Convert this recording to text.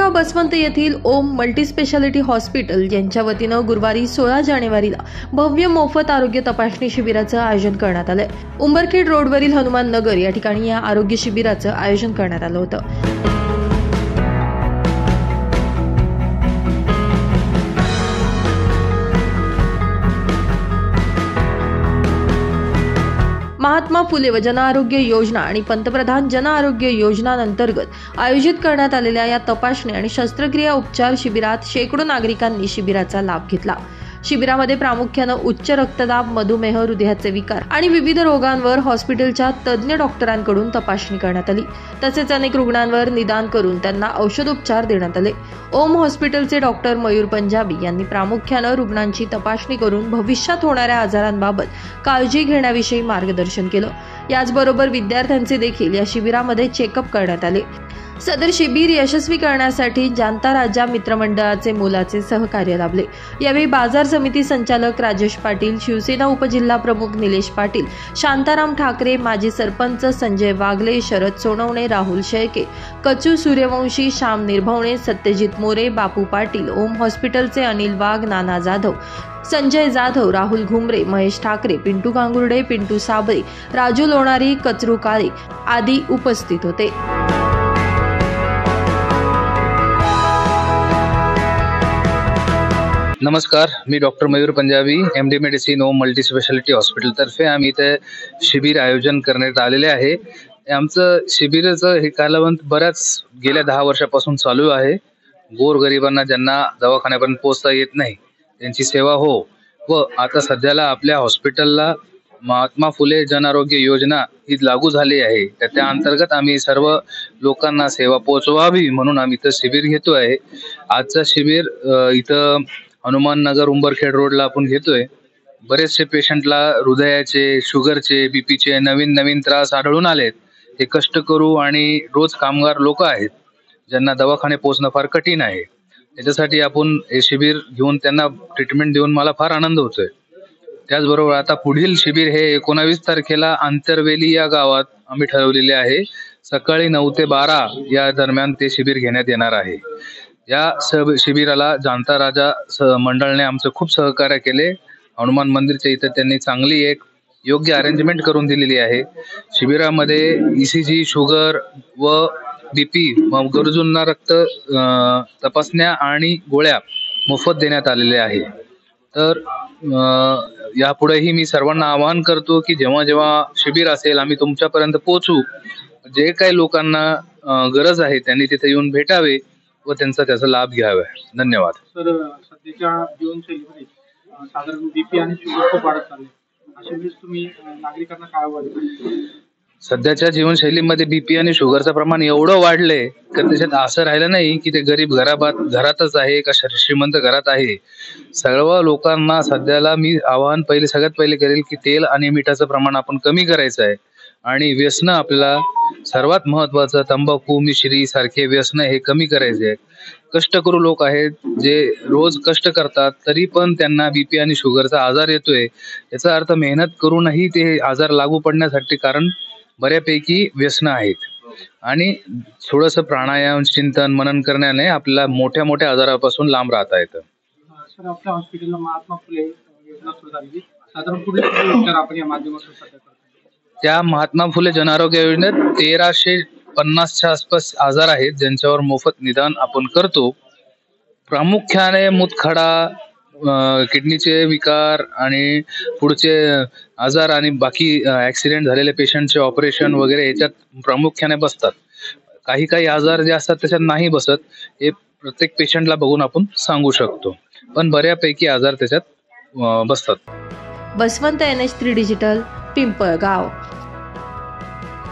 माधवराव बसवंत येथील ओम multispeciality hospital यांच्या वतीनं गुरुवारी 16 जानेवारीला भव्य मोफत आरोग्य तपासणी शिबिराचं आयोजन करण्यात आलंय। उंबरखेड रोडवरील हनुमान नगर या ठिकाणी या आरोग्य शिबिराचं आयोजन करण्यात आलं होतं। महात्मा फुले व जन आरोग्य योजना आणि पंतप्रधान जन आरोग्य योजनांतर्गत आयोजित करण्यात आलेल्या या तपासणी आणि शस्त्रक्रिया उपचार शिबिरात शेकडो नागरिकांनी शिबिराचा लाभ घेतला। शिबिरामध्ये प्रामुख्याने उच्च रक्तदाब, मधुमेह, हृदयाचे विकार आणि विविध रोगांवर हॉस्पिटलच्या तज्ञ डॉक्टरांकडून तपासणी करण्यात आली। तसेच अनेक रुग्णांवर निदान करून त्यांना औषधोपचार देण्यात आले। ओम हॉस्पिटलचे डॉक्टर मयूर पंजाबी यांनी प्रामुख्याने रुग्णांची तपासणी करून भविष्यात होणाऱ्या आजारांबाबत काळजी घेण्याविषयी मार्गदर्शन केलं। याचबरोबर विद्यार्थ्यांचे देखील या शिबिरामध्ये चेकअप करण्यात आले। सदर शिबिर यशस्वी करण्यासाठी जाणता राजा मित्रमंडळाचे मोलाचे सहकार्य लाभले। यावेळी बाजार समिती संचालक राजेश पाटील, शिवसेना उपजिल्हा प्रमुख निलेश पाटील, शांताराम ठाकरे, माजी सरपंच संजय वागले, शरद सोनवणे, राहुल शेळके, कचू सूर्यवंशी, श्याम निर्भवणे, सत्यजित मोरे, बापू पाटील, ओम हॉस्पिटलचे अनिल वाघ, नाना जाधव, संजय जाधव, राहुल घुमरे, महेश ठाकरे, पिंटू गांगुर्डे, पिंटू साबळे, राजू लोणारी, कचरू काळे आदी उपस्थित होते। नमस्कार, मी doctor Mayur Punjabi, MD medicine Om multispeciality hospital तर्फे आम्ही इथे शिबिर आयोजन करण्यात आलेले आहे। आमचं शिबिराचं हे कालावधी बऱ्याच गेल्या 10 वर्षापासून चालू आहे। गोरगरिबांना ज्यांना दवाखान्यापर्यंत पोहोचता येत नाही त्यांची सेवा हो व आता सध्याला आपल्या हॉस्पिटलला महात्मा फुले जन आरोग्य योजना ही लागू झाली आहे। त्या अंतर्गत आम्ही सर्व लोकांना सेवा पोहोचवावी म्हणून आम्ही इथं शिबिर घेतो आहे। आजचं शिबिर इथं हनुमान नगर उंबरखेड रोडला आपण घेतोय। बरेचसे पेशंटला हृदयाचे, शुगरचे, बीपीचे नवीन त्रास आढळून आलेत। हे कष्टकरू आणि रोज कामगार लोक आहेत ज्यांना दवाखाने पोहोचणं फार कठीण आहे। त्याच्यासाठी आपण हे शिबिर घेऊन त्यांना ट्रीटमेंट देऊन मला फार आनंद होतोय। त्याचबरोबर आता पुढील शिबिर हे 19 तारखेला आंतरवेली या गावात आम्ही ठरवलेले आहे। सकाळी 9 ते 12 या दरम्यान ते शिबिर घेण्यात येणार आहे। या शिबिराला जाणता राजा मंडळाने आमचं खूप सहकार्य केले। हनुमान मंदिरच्या इथे त्यांनी चांगली एक योग्य अरेंजमेंट करून दिलेली आहे। शिबिरामध्ये ECG, शुगर व BP गरजूंना रक्त तपासण्या आणि गोळ्या मोफत देण्यात आलेल्या आहे। तर यापुढेही मी सर्वांना आवाहन करतो की जेव्हा शिबिर असेल आम्ही तुमच्यापर्यंत पोहोचू। जे काही लोकांना गरज आहे त्यांनी तिथे येऊन भेटावे व त्याचा लाभ घ्यावा। धन्यवाद। सर, सध्याच्या जीवनशैलीमध्ये साधारण BP आणि शुगर खूप वाढत चालले, अशा वेळेस तुम्ही नागरिकांना काय आवाहन? सध्याच्या जीवनशैलीमध्ये BP आणि शुगरचं प्रमाण एवढं वाढलंय की त्याच्यात असं राहिलं नाही की ते गरीब घरातच आहे का श्रीमंत घरात आहे। सर्व लोकांना सध्याला मी आवाहन सगळ्यात पहिले करेल की तेल आणि मिठाचं प्रमाण आपण कमी करायचं आहे आणि व्यसन आपल्याला सर्वात महत्वाचं तंबाखू, मिश्री सारखे व्यसन हे कमी करायचे आहेत। कष्टकरू लोक आहेत जे रोज कष्ट करतात तरी पण त्यांना BP आणि शुगरचा आजार येतोय। याचा अर्थ मेहनत करूनही ते आजार लागू पडण्यासाठी कारण बऱ्यापैकी व्यसन आहेत आणि थोडंसं प्राणायाम, चिंतन, मनन करण्याने आपल्याला मोठ्या आजारापासून लांब राहता येतं। सर, आपल्या हॉस्पिटलला महात्मा फुले योजना सुरू झाली, साधारण कुठले उपचार आपण या माध्यमातून सध्या करतो? त्या महात्मा फुले जन आरोग्य योजनेत 1350च्या आसपास आजार आहेत ज्यांच्यावर मोफत निदान आपण करतो। प्रामुख्याने मूतखडा, किडनीचे विकार आणि पुढचे आजार आणि बाकी ऍक्सिडेंट झालेले पेशंटचे ऑपरेशन वगैरे याच्यात प्रामुख्याने बसतात। काही आजार जे असतात त्याच्यात नाही बसत, हे प्रत्येक पेशंटला बघून आपण सांगू शकतो, पण बऱ्यापैकी आजार त्याच्यात बसतात। Baswant NH3 digital, Pimpalgaon.